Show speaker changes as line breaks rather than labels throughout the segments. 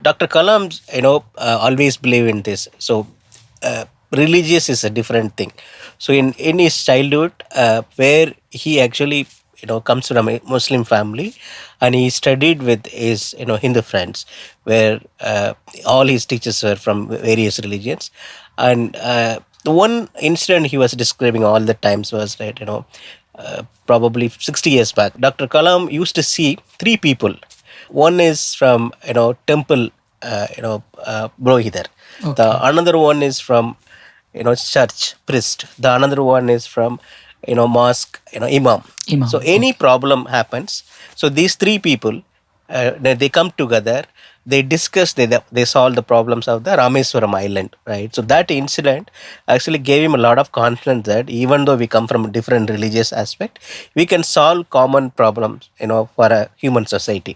Dr. Kalam, always believe in this. So, religious is a different thing. So, in his childhood, where he actually, comes from a Muslim family, and he studied with his, Hindu friends, where all his teachers were from various religions, and the one incident he was describing all the times was that, probably 60 years back, Dr. Kalam used to see three people. One is from temple, Brohidar. The
Okay.
another one is from church priest. The another one is from mosque, imam. So
Imam.
any
Okay.
problem happens. So these three people, they come together, they discuss, they solve the problems of the Rameswaram island, right? So that incident actually gave him a lot of confidence that even though we come from a different religious aspect, we can solve common problems, for a human society.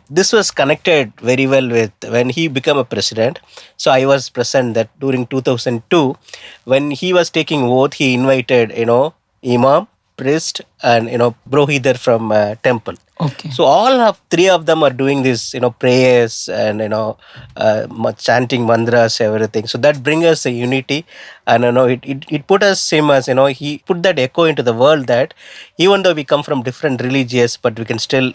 This was connected very well with when he became a president. So I was present that during 2002, when he was taking oath, he invited, imam, priest, and brohidar from temple.
Okay.
So all of three of them are doing this, prayers and chanting mantras, everything. So that brings us a unity, and it put us same as he put that echo into the world that even though we come from different religions, but we can still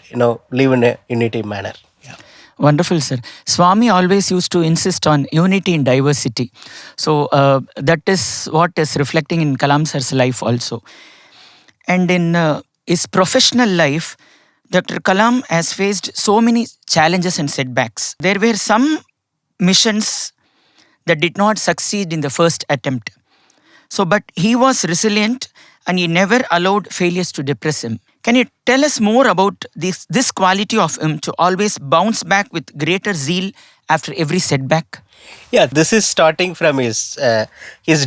live in a unity manner. Yeah.
Wonderful, sir. Swami always used to insist on unity in diversity. So that is what is reflecting in Kalam sir's life also. And in his professional life, Dr. Kalam has faced so many challenges and setbacks. There were some missions that did not succeed in the first attempt. So, but he was resilient and he never allowed failures to depress him. Can you tell us more about this quality of him to always bounce back with greater zeal after every setback?
Yeah, this is starting from his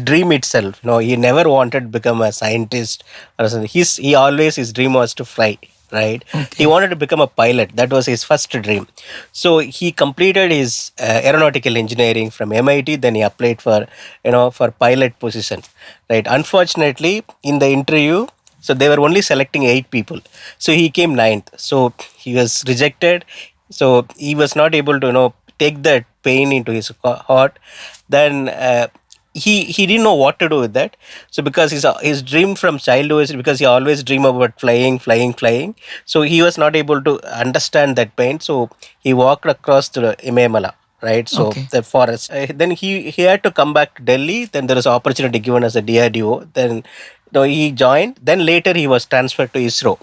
dream itself. He never wanted to become a scientist or something. He always his dream was to fly. Right, he
Okay.
wanted to become a pilot. That was his first dream. So he completed his aeronautical engineering from MIT. Then he applied for for pilot position. Right. Unfortunately, in the interview, so they were only selecting 8 people. So he came ninth. So he was rejected. So he was not able to take that pain into his heart. Then he didn't know what to do with that. So because his dream from childhood is because he always dream about flying. So he was not able to understand that pain. So he walked across to the Imamala, right? So
Okay.
the forest. Then he had to come back to Delhi. Then there was an opportunity given as a DRDO. Then he joined. Then later he was transferred to ISRO.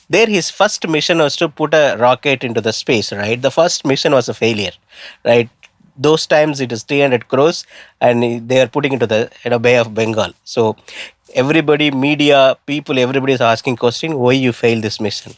There his first mission was to put a rocket into the space, right? The first mission was a failure, right? Those times it is 300 crores, and they are putting into the Bay of Bengal. So everybody, media people, everybody is asking question, why you failed this mission.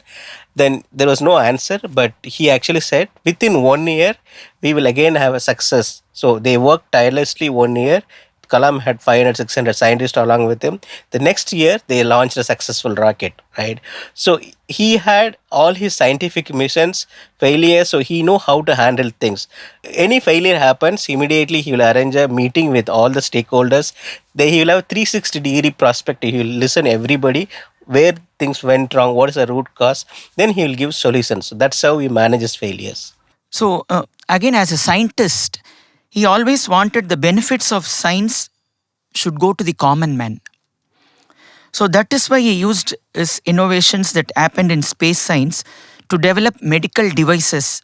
Then there was no answer, but he actually said within 1 year we will again have a success. So they worked tirelessly 1 year. Kalam had 500, 600 scientists along with him. The next year, they launched a successful rocket, right? So he had all his scientific missions, failures, so he know how to handle things. Any failure happens, immediately he will arrange a meeting with all the stakeholders. He will have 360-degree perspective. He will listen everybody, where things went wrong, what is the root cause. Then he will give solutions. So that's how he manages failures.
So, again, as a scientist, he always wanted the benefits of science should go to the common man. So, that is why he used his innovations that happened in space science to develop medical devices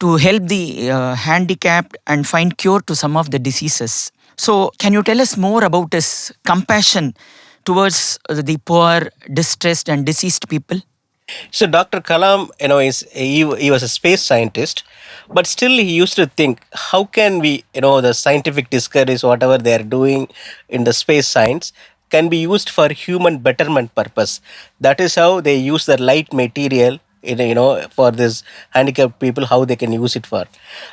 to help the handicapped and find cure to some of the diseases. So, can you tell us more about his compassion towards the poor, distressed, and deceased people?
So Dr. Kalam, he was a space scientist, but still he used to think, how can we, the scientific discoveries, whatever they are doing in the space science, can be used for human betterment purpose. That is how they use the light material for this handicapped people, how they can use it for.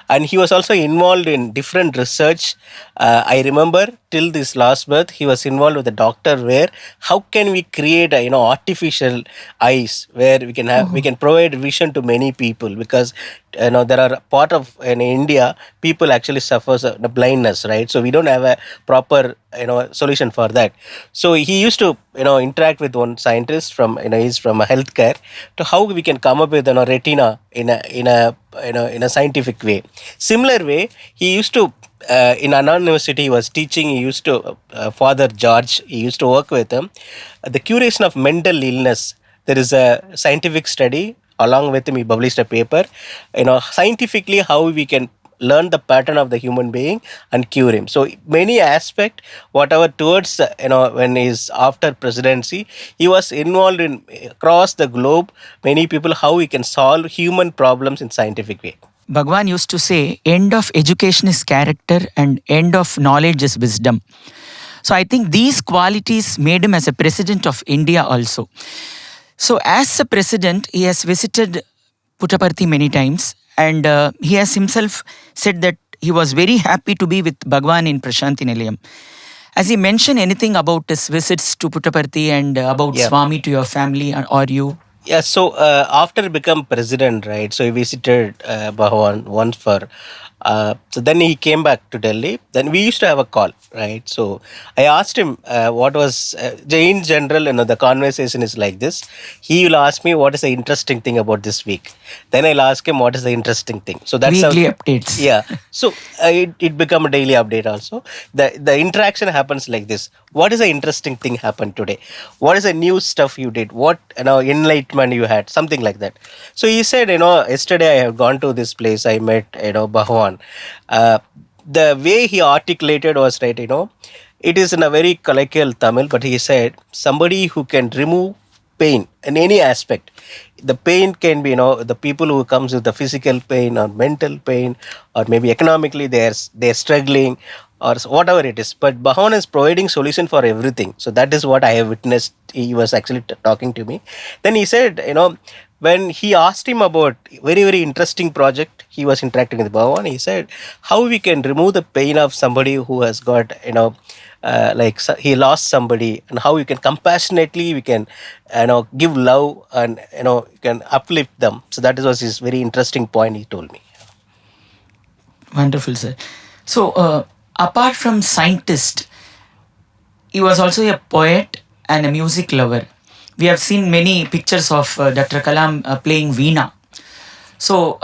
And he was also involved in different research. I remember till this last birth he was involved with a doctor where how can we create a artificial eyes where we
Oh,
can provide vision to many people, because there are part of in India people actually suffers the blindness, right? So we don't have a proper solution for that. So he used to interact with one scientist from he's from a healthcare, to how we can come up with retina in a scientific way. Similar way, he used to in Anna University he was teaching. He used to Father George. He used to work with him. The curation of mental illness. There is a scientific study. Along with him, he published a paper. Scientifically how we can learn the pattern of the human being and cure him. So many aspect, whatever towards when he's after presidency, he was involved in across the globe. Many people how we can solve human problems in scientific way.
Bhagawan used to say, end of education is character and end of knowledge is wisdom. So I think these qualities made him as a president of India also. So as a president, he has visited Puttaparthi many times, and he has himself said that he was very happy to be with Bhagawan in Prasanthi Nilayam. Has he mentioned anything about his visits to Puttaparthi and about
Yeah.
Swami to your family or you?
Yeah, so after become president, right? So he visited Bhagawan once for. So then he came back to Delhi. Then we used to have a call, right? So I asked him what was in general. The conversation is like this. He will ask me what is the interesting thing about this week. Then I'll ask him what is the interesting thing. So that's
Weekly updates.
Yeah. So it become a daily update also. The interaction happens like this. What is the interesting thing happened today? What is the new stuff you did? What enlightenment you had? Something like that. So he said, yesterday I have gone to this place. I met Bhagawan. The way he articulated was right. It is in a very colloquial Tamil, but he said somebody who can remove pain in any aspect. The pain can be the people who comes with the physical pain or mental pain, or maybe economically they're struggling, or whatever it is, but Bhagavan is providing solution for everything. So that is what I have witnessed. He was actually talking to me. Then he said, when he asked him about very very interesting project, he was interacting with Bhagavan. He said how we can remove the pain of somebody who has got he lost somebody, and how you can compassionately we can give love, and you can uplift them. So that was his very interesting point he told me.
Wonderful, sir. So, apart from scientist, he was also a poet and a music lover. We have seen many pictures of Dr. Kalam playing Veena. So,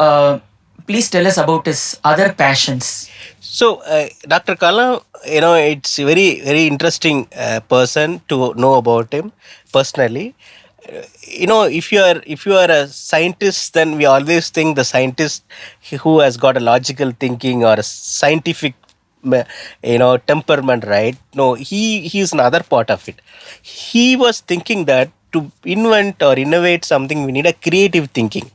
please tell us about his other passions.
So, Dr. Kalam, it's a very, very interesting person to know about him personally. If you are a scientist, then we always think the scientist who has got a logical thinking or a scientific temperament, right? No, he is another part of it. He was thinking that to invent or innovate something, we need a creative thinking.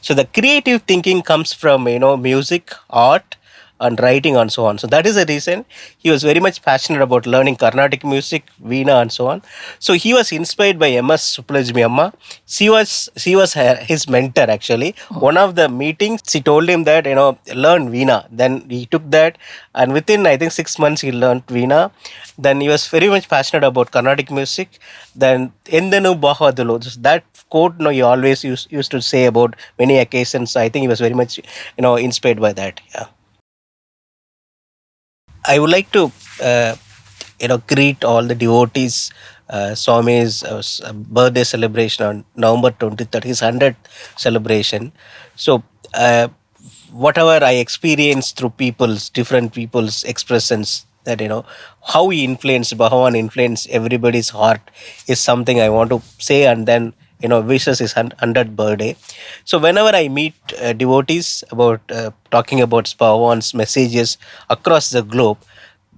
So the creative thinking comes from music, art, and writing, and so on. So that is the reason he was very much passionate about learning Carnatic music, Veena, and so on. So he was inspired by MS Subbulakshmi Amma. She was his mentor actually. One of the meetings, she told him that learn Veena. Then he took that, and within I think 6 months he learned Veena. Then he was very much passionate about Carnatic music. Then Endenu Bahadulu, that quote he always used to say about many occasions. I think he was very much inspired by that. Yeah. I would like to, greet all the devotees. Swami's birthday celebration on November 23rd, his 100th celebration. So, whatever I experience through different people's expressions, that how he influenced, Bhagavan influenced everybody's heart, is something I want to say, and then wishes his 100th birthday. So whenever I meet devotees about talking about Bhagavan's messages across the globe,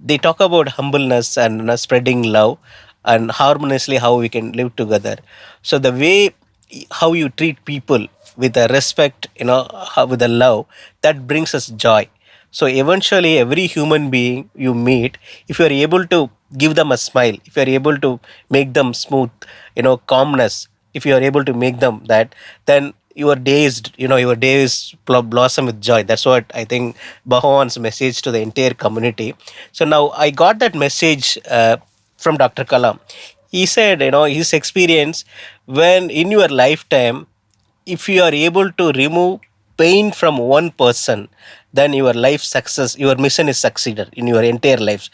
they talk about humbleness and spreading love, and harmoniously how we can live together. So the way how you treat people with a respect, with a love, that brings us joy. So eventually, every human being you meet, if you are able to give them a smile, if you are able to make them smooth, calmness, if you are able to make them that, then your day is blossom with joy. That's what I think Bhagavan's message to the entire community. So now I got that message from Dr. Kalam. He said, his experience, when in your lifetime, if you are able to remove pain from one person, then your life success, your mission is succeeded in your entire lives.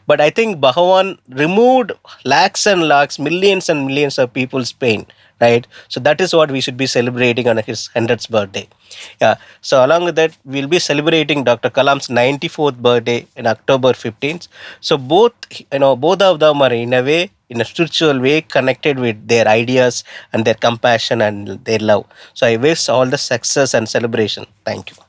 But I think Bhagawan removed lakhs and lakhs, millions and millions of people's pain, right? So that is what we should be celebrating on his 100th birthday. Yeah. So along with that, we'll be celebrating Dr. Kalam's 94th birthday in October 15th. So both of them are in a way, in a spiritual way, connected with their ideas and their compassion and their love. So I wish all the success and celebration. Thank you.